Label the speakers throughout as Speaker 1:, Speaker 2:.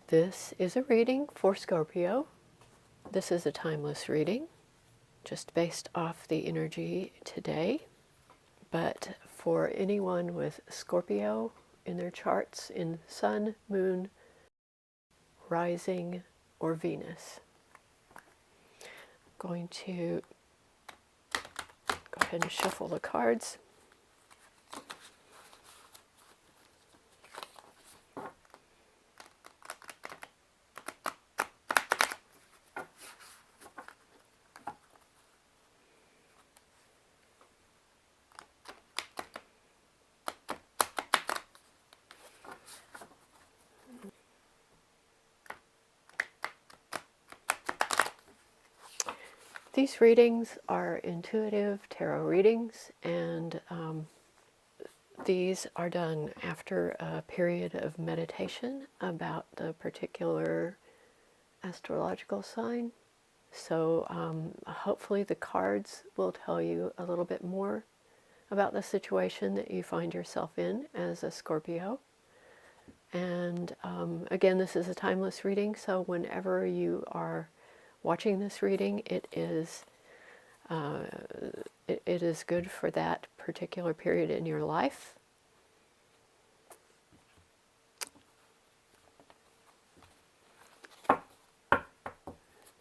Speaker 1: This is a reading for Scorpio. This is a timeless reading, just based off the energy today. But for anyone with Scorpio in their charts in Sun, Moon, Rising, or Venus, I'm going to go ahead and shuffle the cards. These readings are intuitive tarot readings, and these are done after a period of meditation about the particular astrological sign. So hopefully the cards will tell you a little bit more about the situation that you find yourself in as a Scorpio. And again, this is a timeless reading, so whenever you are watching this reading, it is good for that particular period in your life.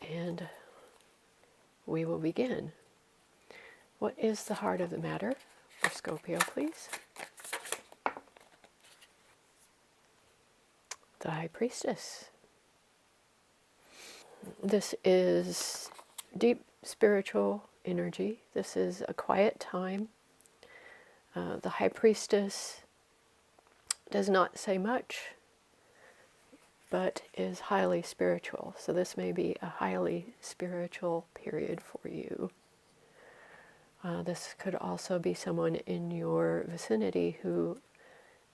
Speaker 1: And we will begin. What is the heart of the matter for Scorpio, please? The High Priestess. This is deep spiritual energy. This is a quiet time. The High Priestess does not say much, but is highly spiritual. So this may be a highly spiritual period for you. This could also be someone in your vicinity who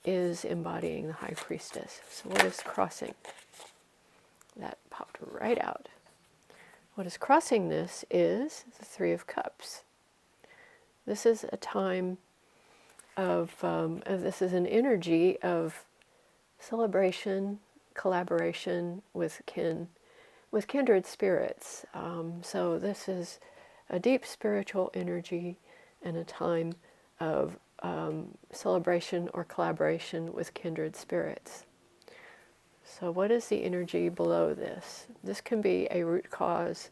Speaker 1: is embodying the High Priestess. So what is crossing? That popped right out. What is crossing this is the Three of Cups. This is a time of, this is an energy of celebration, collaboration with kindred spirits. So this is a deep spiritual energy and a time of celebration or collaboration with kindred spirits. So what is the energy below this? This can be a root cause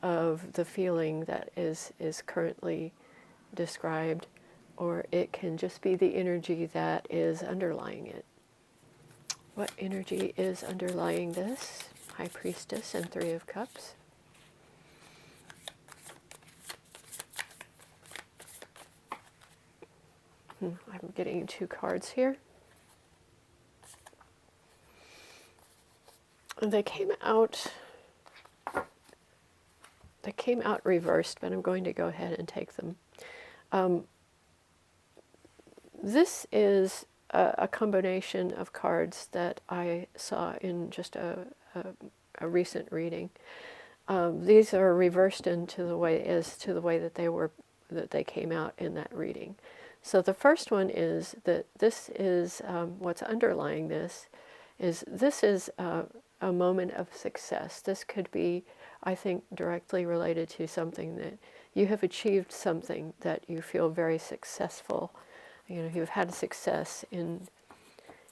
Speaker 1: of the feeling that is currently described, or it can just be the energy that is underlying it. What energy is underlying this? High Priestess and Three of Cups. I'm getting two cards here. They came out reversed, but I'm going to go ahead and take them. This is a combination of cards that I saw in just a recent reading. These are reversed into the way that they came out in that reading. So the first one is that this is what's underlying this is a moment of success. This could be, I think, directly related to something that you have achieved, something that you feel very successful. You know, you've had success in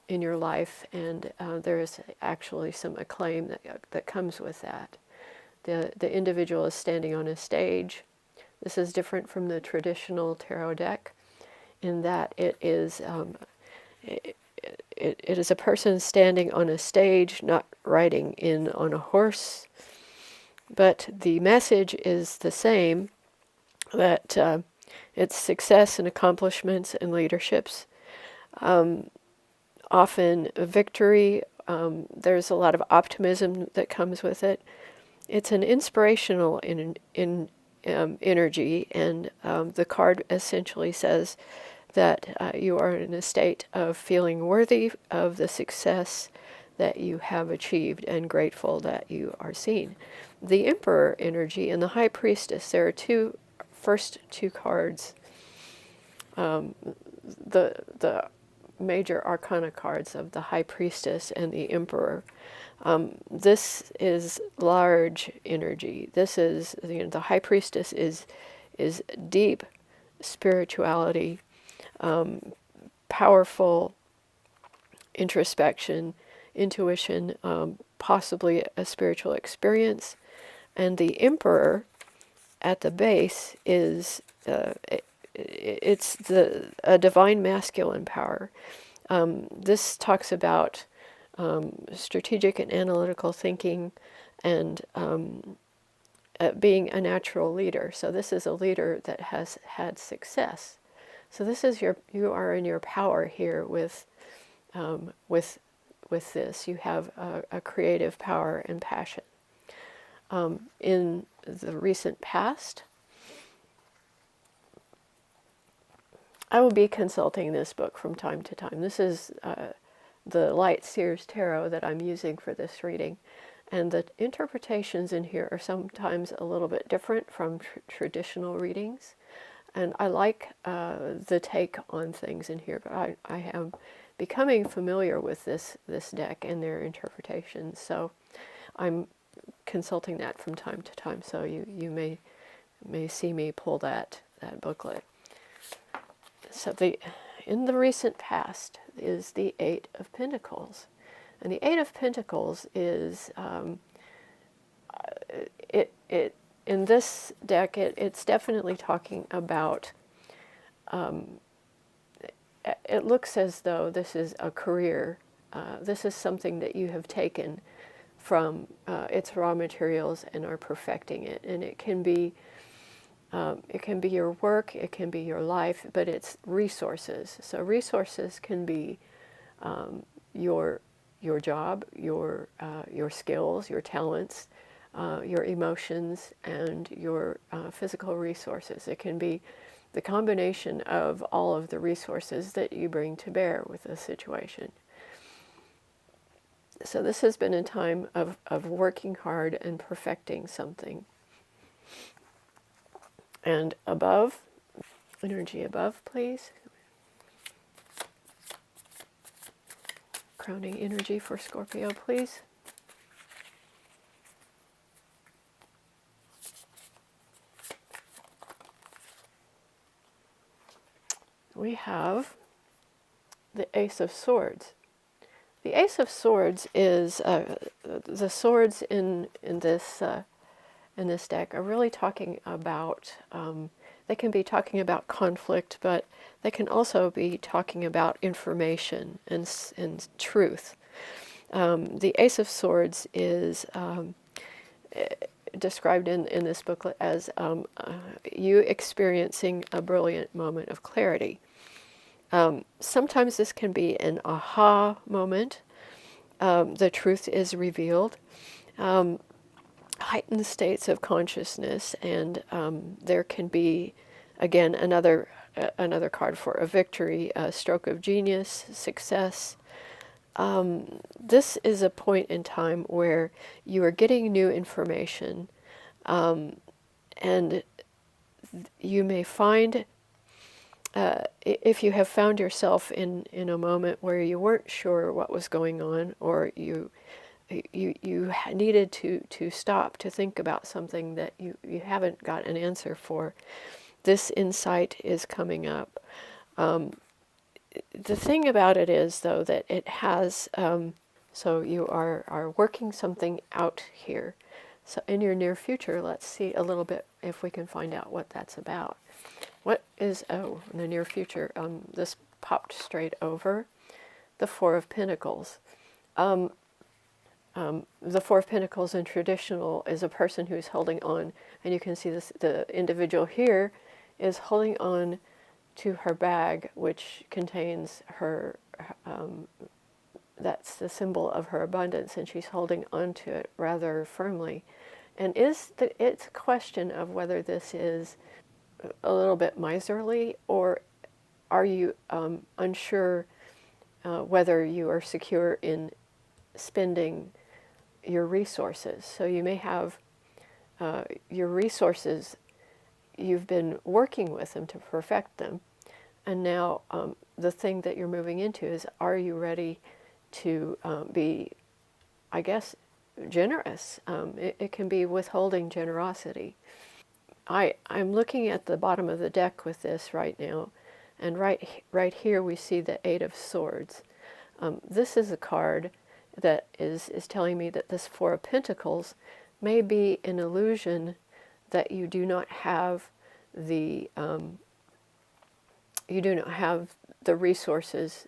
Speaker 1: your life, and there is actually some acclaim that comes with that. The individual is standing on a stage. This is different from the traditional tarot deck in that it is it is a person standing on a stage, not riding in on a horse, but the message is the same, that it's success and accomplishments and leaderships. Often victory, there's a lot of optimism that comes with it. It's an inspirational energy, and the card essentially says that you are in a state of feeling worthy of the success that you have achieved and grateful that you are seen. The Emperor energy and the High Priestess, there are first two cards. The major arcana cards of the High Priestess and the Emperor. This is large energy. This is, the High Priestess is deep spirituality, powerful introspection, intuition, possibly a spiritual experience. And the Emperor at the base is it's a divine masculine power. This talks about strategic and analytical thinking and being a natural leader. So this is a leader that has had success. So this is you are in your power here with this. You have a creative power and passion. In the recent past, I will be consulting this book from time to time. This is the Light Seers Tarot that I'm using for this reading. And the interpretations in here are sometimes a little bit different from traditional readings. And I like the take on things in here, but I am becoming familiar with this deck and their interpretations. So I'm consulting that from time to time. So you may see me pull that booklet. So in the recent past is the Eight of Pentacles. And the Eight of Pentacles is, in this deck, it's definitely talking about, it looks as though this is a career. This is something that you have taken from its raw materials and are perfecting it. And it can be your work, it can be your life, but it's resources. So resources can be your job, your skills, your talents, your emotions, and your physical resources. It can be the combination of all of the resources that you bring to bear with a situation. So this has been a time of working hard and perfecting something. And above, energy above, please. Crowning energy for Scorpio, please. We have the Ace of Swords. The Ace of Swords is the swords in this deck are really talking about. They can be talking about conflict, but they can also be talking about information and truth. The Ace of Swords is described in this booklet as you experiencing a brilliant moment of clarity. Sometimes this can be an aha moment. The truth is revealed. Heightened states of consciousness, and there can be, again, another card for a victory, a stroke of genius, success. This is a point in time where you are getting new information, and you may find, if you have found yourself in a moment where you weren't sure what was going on, or you needed to stop to think about something that you haven't got an answer for, this insight is coming up. The thing about it is, though, that it has, so you are working something out here. So in your near future, let's see a little bit if we can find out what that's about. What is, in the near future, this popped straight over, the Four of Pentacles. The Four of Pentacles in traditional is a person who's holding on, and you can see this, the individual here is holding on to her bag, which contains her, that's the symbol of her abundance, and she's holding on to it rather firmly. And it's a question of whether this is a little bit miserly, or are you unsure whether you are secure in spending your resources. So you may have your resources, you've been working with them to perfect them, And now the thing that you're moving into is, are you ready to be, I guess, generous? It can be withholding generosity. I'm looking at the bottom of the deck with this right now, and right here we see the Eight of Swords. This is a card that is telling me that this Four of Pentacles may be an illusion that you do not have the resources.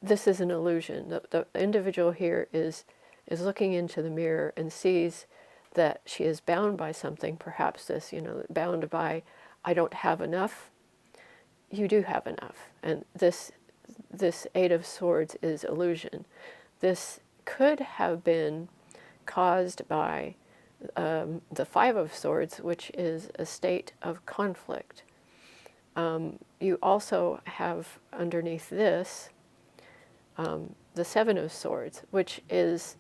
Speaker 1: This is an illusion. The individual here is looking into the mirror and sees that she is bound by something, perhaps this, bound by, I don't have enough. You do have enough. And this Eight of Swords is illusion. This could have been caused by the Five of Swords, which is a state of conflict. You also have underneath this the Seven of Swords, which is,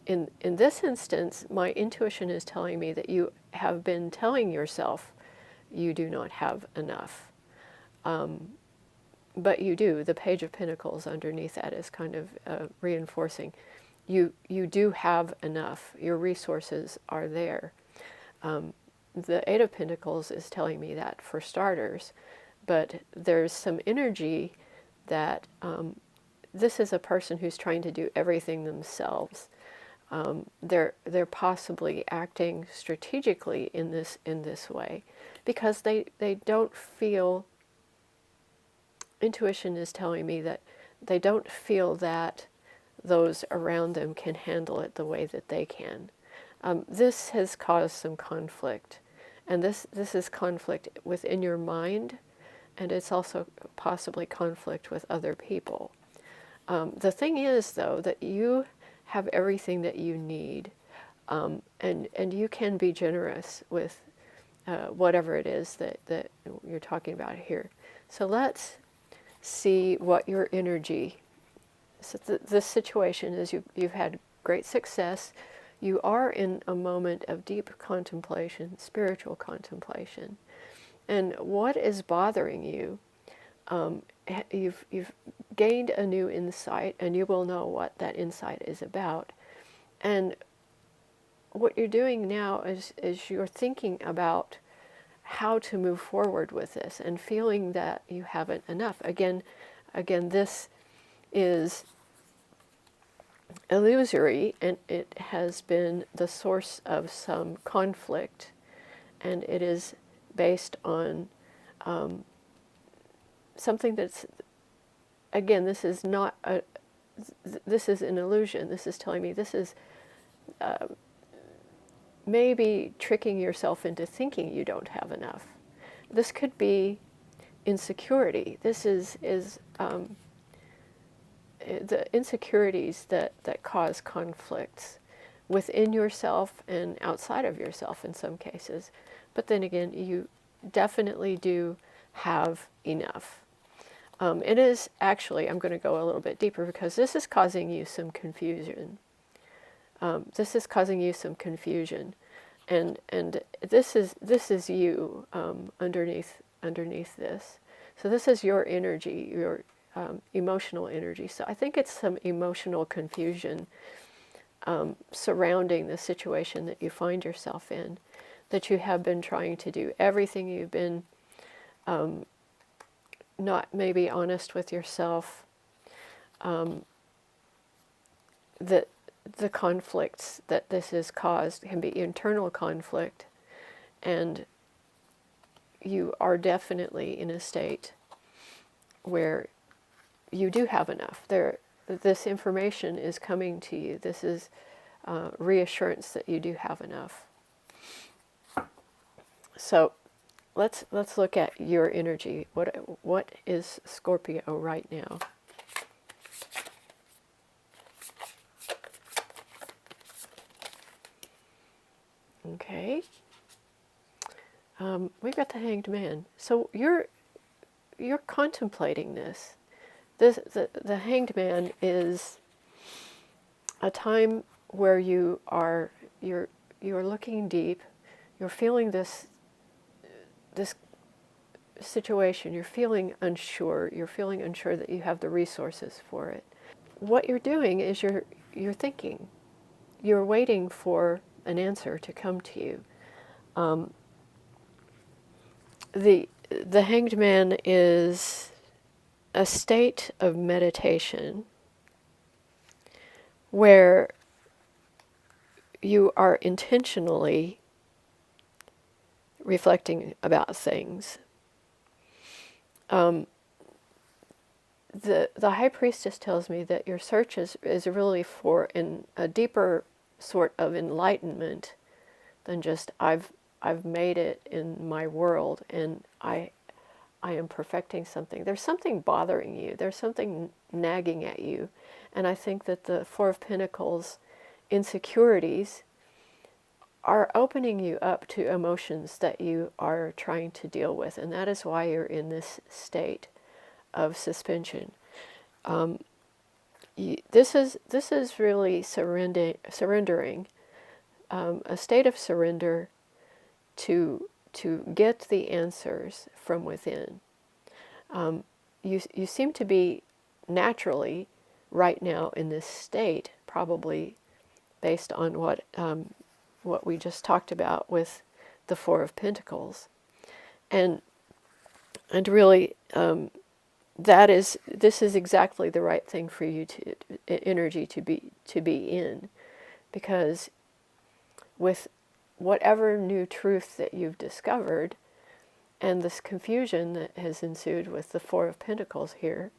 Speaker 1: in this instance, my intuition is telling me that you have been telling yourself you do not have enough. But you do. The Page of Pentacles underneath that is kind of reinforcing. You do have enough. Your resources are there. The Eight of Pentacles is telling me that, for starters, but there's some energy that this is a person who's trying to do everything themselves. They're possibly acting strategically in this way because they don't feel. Intuition is telling me that they don't feel that those around them can handle it the way that they can. This has caused some conflict, and this is conflict within your mind, and it's also possibly conflict with other people. The thing is, though, that you have everything that you need, and you can be generous with whatever it is that you're talking about here. So let's see what your energy. So this situation is you've had great success. You are in a moment of deep contemplation, spiritual contemplation, and what is bothering you? You've gained a new insight, and you will know what that insight is about. And what you're doing now is you're thinking about how to move forward with this and feeling that you haven't enough. Again, this is illusory, and it has been the source of some conflict, and it is based on something that's, again, this is not a, this is an illusion. This is telling me this is maybe tricking yourself into thinking you don't have enough. This could be insecurity. This is the insecurities that cause conflicts within yourself and outside of yourself in some cases. But then again, you definitely do have enough. It is actually, I'm going to go a little bit deeper because this is causing you some confusion. This is causing you some confusion, and this is you underneath this. So this is your energy, your emotional energy. So I think it's some emotional confusion surrounding the situation that you find yourself in, that you have been trying to do everything. You've been not maybe honest with yourself. That the conflicts that this has caused can be internal conflict, and you are definitely in a state where you do have enough. This information is coming to you. This is reassurance that you do have enough. So let's look at your energy. What is Scorpio right now? Okay. We've got the Hanged Man. So you're contemplating this. The Hanged Man is a time where you're looking deep. You're feeling this situation, you're feeling unsure, that you have the resources for it. What you're doing is you're thinking. You're waiting for an answer to come to you. The Hanged Man is a state of meditation where you are intentionally reflecting about things. The High Priestess tells me that your search is really for a deeper sort of enlightenment than just I've made it in my world and I am perfecting something. There's something bothering you. There's something nagging at you. And I think that the Four of Pentacles insecurities are opening you up to emotions that you are trying to deal with. And that is why you're in this state of suspension. This is really surrendering, a state of surrender to get the answers from within. You seem to be naturally right now in this state, probably based on what we just talked about with the Four of Pentacles, and really this is exactly the right thing for you energy to be in, because with whatever new truth that you've discovered and this confusion that has ensued with the Four of Pentacles here,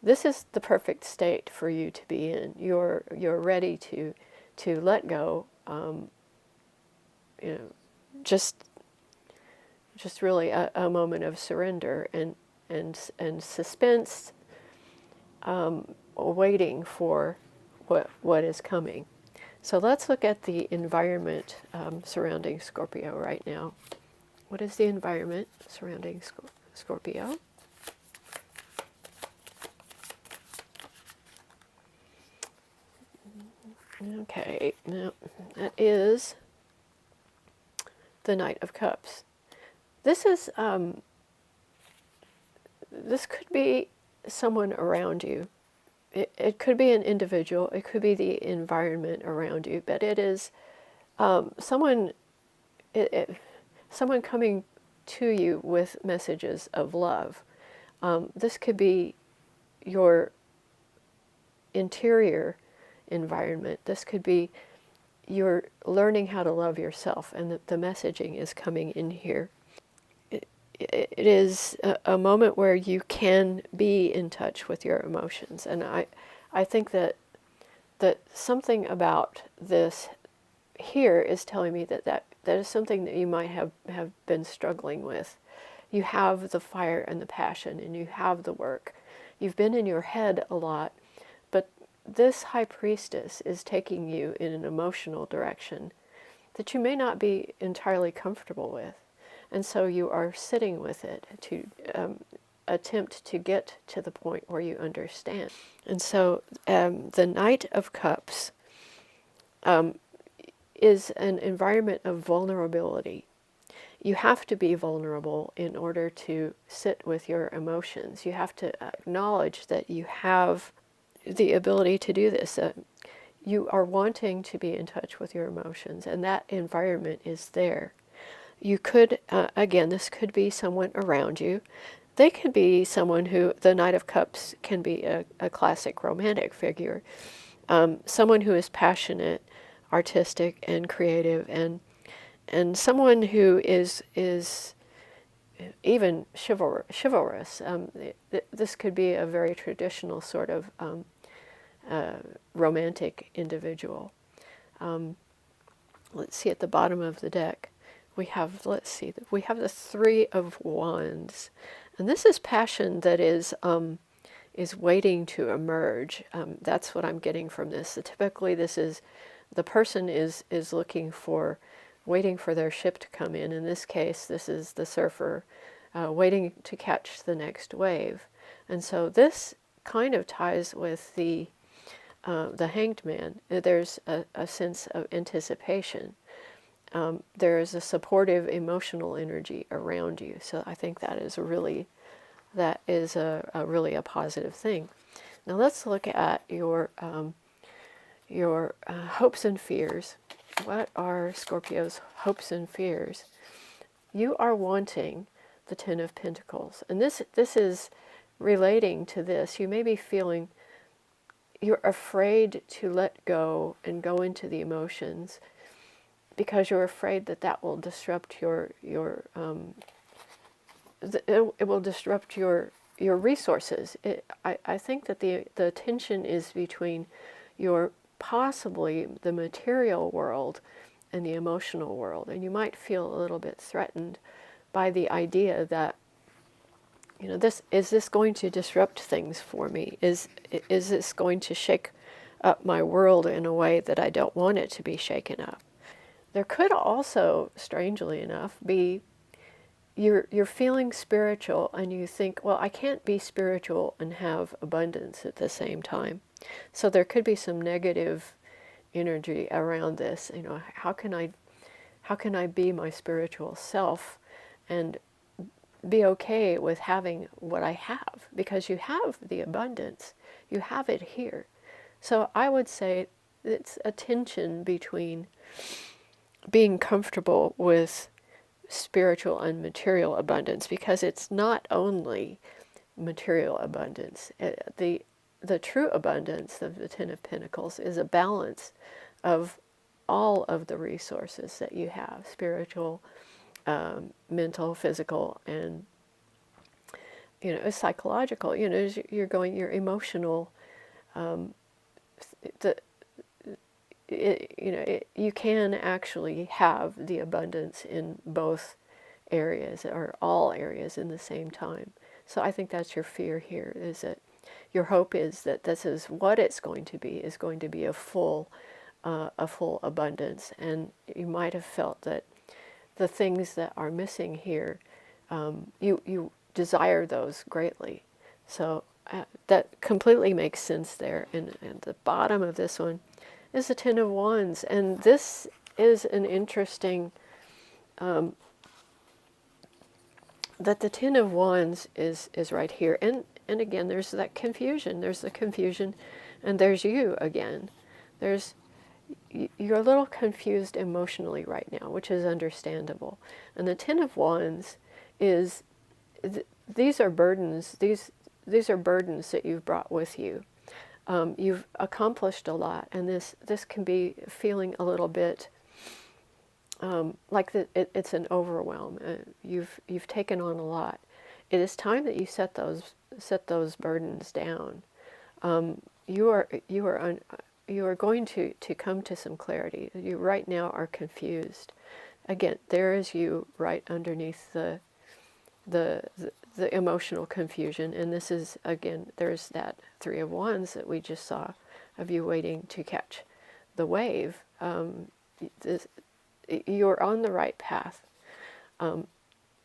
Speaker 1: this is the perfect state for you to be in. You're ready to let go, just really a moment of surrender and suspense, waiting for what is coming. So let's look at the environment surrounding Scorpio right now. What is the environment surrounding Scorpio? Okay, now that is the Knight of Cups. This could be someone around you. It could be an individual. It could be the environment around you. But it is someone coming to you with messages of love. This could be your interior environment. This could be you're learning how to love yourself, and the messaging is coming in here. It is a moment where you can be in touch with your emotions, and I think that something about this here is telling me that is something that you might have been struggling with. You have the fire and the passion, and you have the work. You've been in your head a lot, but this High Priestess is taking you in an emotional direction that you may not be entirely comfortable with. And so you are sitting with it to attempt to get to the point where you understand. And so the Knight of Cups is an environment of vulnerability. You have to be vulnerable in order to sit with your emotions. You have to acknowledge that you have the ability to do this. You are wanting to be in touch with your emotions, and that environment is there. You could, again, this could be someone around you. They could be someone who, the Knight of Cups can be a classic romantic figure. Someone who is passionate, artistic, and creative, and someone who is even chivalrous. This could be a very traditional sort of romantic individual. Let's see at the bottom of the deck. We have the Three of Wands, and this is passion that is waiting to emerge. That's what I'm getting from this. Typically, this is the person is waiting for their ship to come in. In this case, this is the surfer waiting to catch the next wave, and so this kind of ties with the Hanged Man. There's a sense of anticipation. there is a supportive emotional energy around you. So I think that is a really a positive thing. Now let's look at your hopes and fears. What are Scorpio's hopes and fears? You are wanting the Ten of Pentacles, and this is relating to this. You may be feeling you're afraid to let go and go into the emotions because you're afraid that that will disrupt it will disrupt your resources. I think that the tension is between your possibly the material world and the emotional world, and you might feel a little bit threatened by the idea that, you know, is this going to disrupt things for me? Is this going to shake up my world in a way that I don't want it to be shaken up? There could also, strangely enough, be you're feeling spiritual and you think, well, I can't be spiritual and have abundance at the same time. So there could be some negative energy around this. You know, how can I be my spiritual self and be okay with having what I have? Because you have the abundance, you have it here. So I would say it's a tension between being comfortable with spiritual and material abundance, because it's not only material abundance. The true abundance of the Ten of Pentacles is a balance of all of the resources that you have: spiritual, mental, physical, and, you know, psychological. You know, your emotional. You can actually have the abundance in both areas or all areas in the same time. So I think that's your fear here, is that your hope is that this is what it's going to be, is going to be a full abundance. And you might have felt that the things that are missing here, you desire those greatly. So that completely makes sense there. And the bottom of this one is the Ten of Wands, and this is an interesting, that the Ten of Wands is right here. And again, there's that confusion. There's the confusion, and there's you again. You're a little confused emotionally right now, which is understandable. And the Ten of Wands is, these are burdens. These are burdens that you've brought with you. You've accomplished a lot, and this can be feeling a little bit like it's an overwhelm. You've taken on a lot. It is time that you set those burdens down. You are going to come to some clarity. You right now are confused. Again, there is you right underneath the emotional confusion, and this is, again, there's that Three of Wands that we just saw of you waiting to catch the wave. You're on the right path.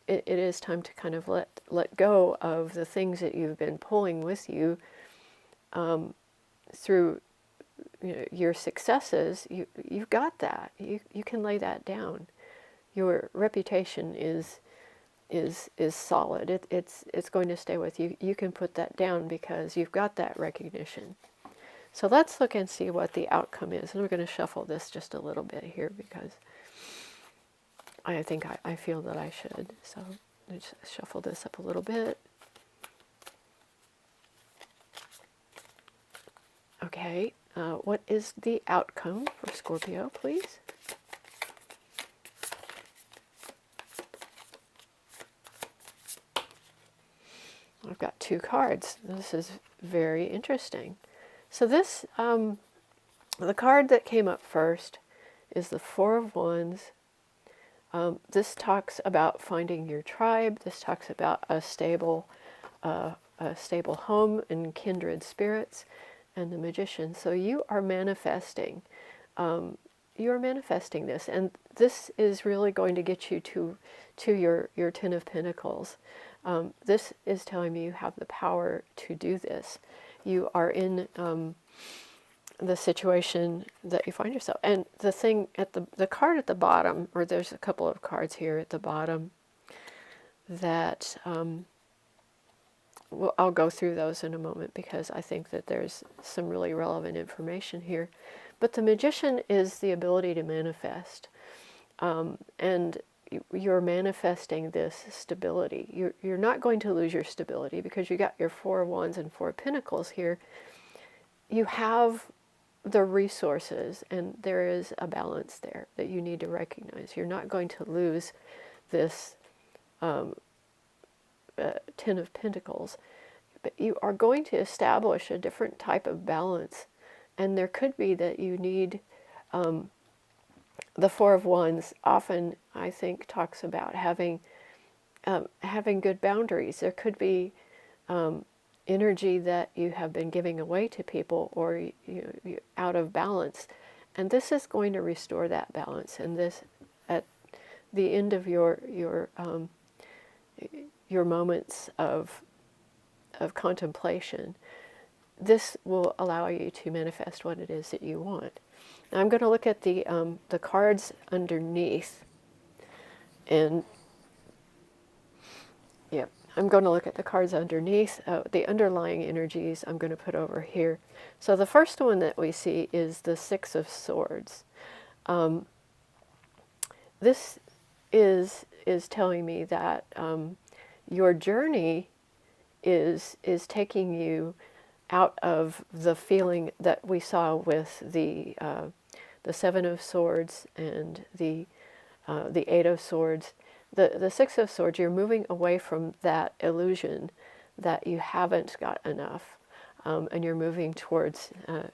Speaker 1: It is time to kind of let go of the things that you've been pulling with you through, you know, your successes. You've got that. You can lay that down. Your reputation is solid. It's going to stay with you. You can put that down because you've got that recognition. So let's look and see what the outcome is. And we're going to shuffle this just a little bit here because I think I feel that I should. So let's shuffle this up a little bit. Okay, what is the outcome for Scorpio, please? I've got two cards. This is very interesting. So this, the card that came up first is the Four of Wands. This talks about finding your tribe. This talks about a stable home and kindred spirits, and the Magician. So you are manifesting. You are manifesting this, and this is really going to get you to your Ten of Pentacles. This is telling me you have the power to do this. You are in the situation that you find yourself. And the thing at the card at the bottom, or there's a couple of cards here at the bottom that well, I'll go through those in a moment because I think that there's some really relevant information here. But the Magician is the ability to manifest. And you're manifesting this stability. You're not going to lose your stability because you got your Four of Wands and Four of Pentacles here. You have the resources, and there is a balance there that you need to recognize. You're not going to lose this Ten of Pentacles, but you are going to establish a different type of balance. And there could be that you need the Four of Wands often, I think, talks about having good boundaries. There could be energy that you have been giving away to people, or you're out of balance, and this is going to restore that balance. And this, at the end of your moments of contemplation, this will allow you to manifest what it is that you want. Now I'm going to look at the cards underneath, and yeah, I'm going to look at the cards underneath. The underlying energies I'm going to put over here. So the first one that we see is the Six of Swords. This is telling me that your journey is taking you out of the feeling that we saw with the Seven of Swords and the Eight of Swords. The Six of Swords, you're moving away from that illusion that you haven't got enough, and you're moving towards.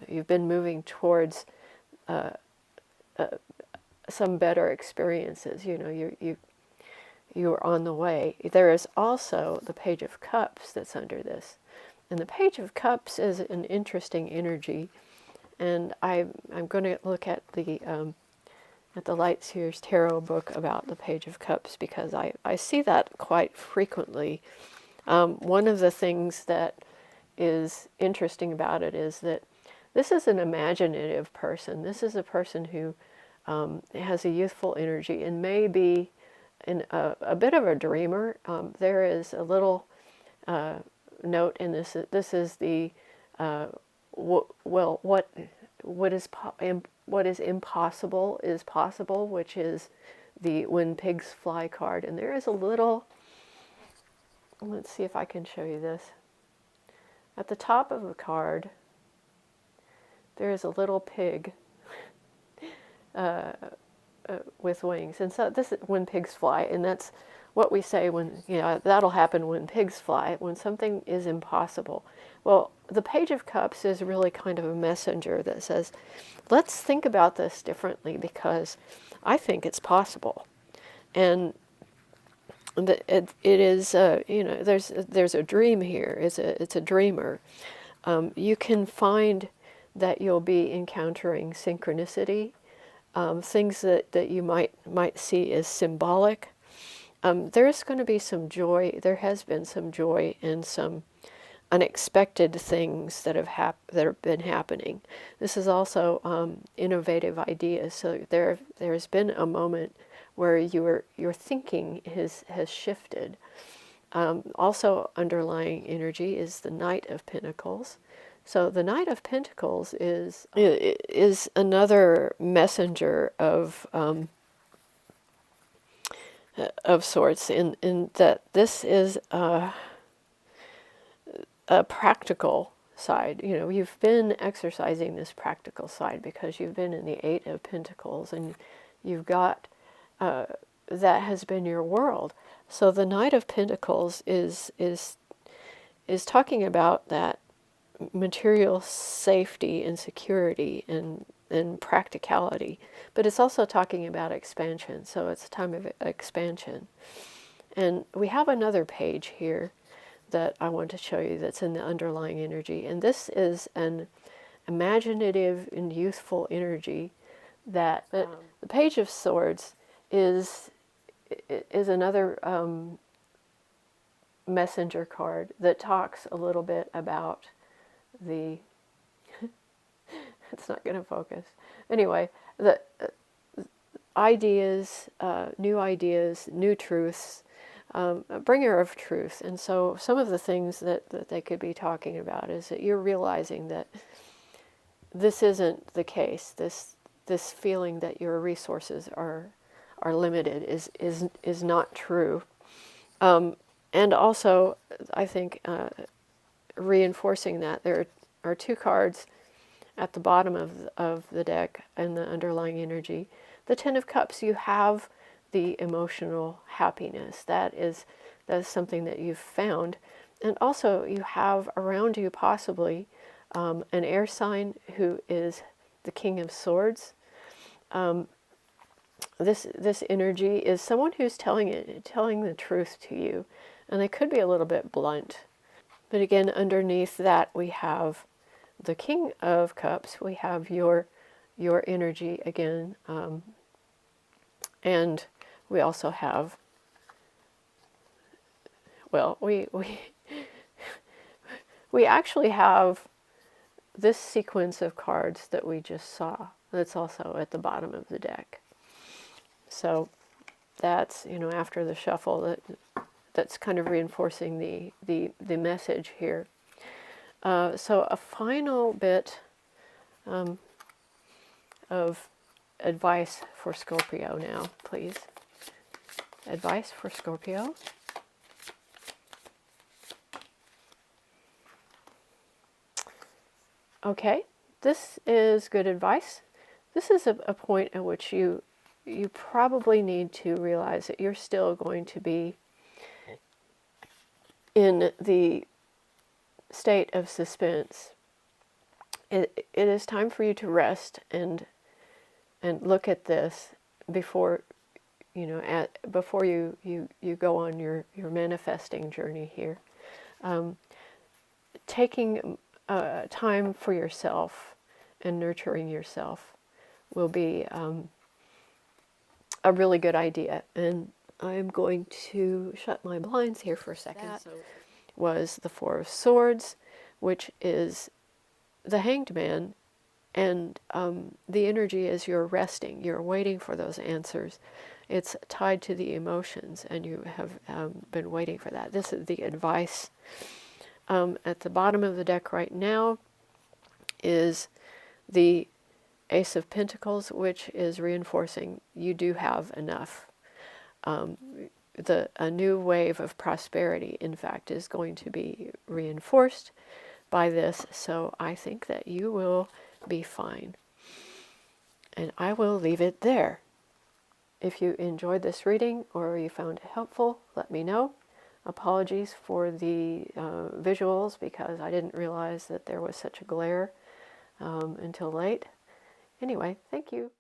Speaker 1: You've been moving towards some better experiences. You're on the way. There is also the Page of Cups that's under this. And the Page of Cups is an interesting energy, and I'm going to look at the Light Seers Tarot book about the Page of Cups because I see that quite frequently. One of the things that is interesting about it is that this is an imaginative person. This is a person who has a youthful energy and may be a bit of a dreamer. There is a little note in this. This is the what is impossible is possible, which is the When Pigs Fly card. And there is a little. Let's see if I can show you this. At the top of the card, there is a little pig with wings, and so this is when pigs fly, and that's what we say when, that'll happen when pigs fly, when something is impossible. Well, the Page of Cups is really kind of a messenger that says, let's think about this differently because I think it's possible. And it is, there's a dream here. It's a dreamer. You can find that you'll be encountering synchronicity, things that you might see as symbolic. There's going to be some joy. There has been some joy and some unexpected things that have been happening. This is also innovative ideas. So there's been a moment where your thinking has shifted. Also underlying energy is the Knight of Pentacles. So the Knight of Pentacles is another messenger of sorts, in that this is a practical side. You've been exercising this practical side because you've been in the Eight of Pentacles, and you've got that has been your world. So the Knight of Pentacles is talking about that material safety and security and practicality, but it's also talking about expansion. So it's a time of expansion. And we have another page here that I want to show you that's in the underlying energy, and this is an imaginative and youthful energy that the Page of Swords is another messenger card that talks a little bit about the It's not going to focus. Anyway, the ideas, new truths, a bringer of truth. And so some of the things that they could be talking about is that you're realizing that this isn't the case. This feeling that your resources are limited is not true. And also, I think reinforcing that there are two cards at the bottom of the deck and the underlying energy. The Ten of Cups, you have the emotional happiness. That is something that you've found. And also you have around you possibly an air sign who is the King of Swords. This energy is someone who's telling the truth to you. And they could be a little bit blunt. But again, underneath that we have the King of Cups. We have your energy again. And we also have, well, we actually have this sequence of cards that we just saw. That's also at the bottom of the deck. So that's, after the shuffle, that's kind of reinforcing the message here. So a final bit of advice for Scorpio now, please. Advice for Scorpio. Okay, this is good advice. This is a point at which you probably need to realize that you're still going to be in the state of suspense. It is time for you to rest and look at this before before you go on your manifesting journey here. Taking time for yourself and nurturing yourself will be a really good idea. And I'm going to shut my blinds here for a second. That was the Four of Swords, which is the Hanged Man, and the energy is you're resting, you're waiting for those answers. It's tied to the emotions, and you have been waiting for that. This is the advice. At the bottom of the deck right now is the Ace of Pentacles, which is reinforcing you do have enough. A new wave of prosperity, in fact, is going to be reinforced by this, so I think that you will be fine. And I will leave it there. If you enjoyed this reading or you found it helpful, let me know. Apologies for the visuals, because I didn't realize that there was such a glare until late. Anyway, thank you.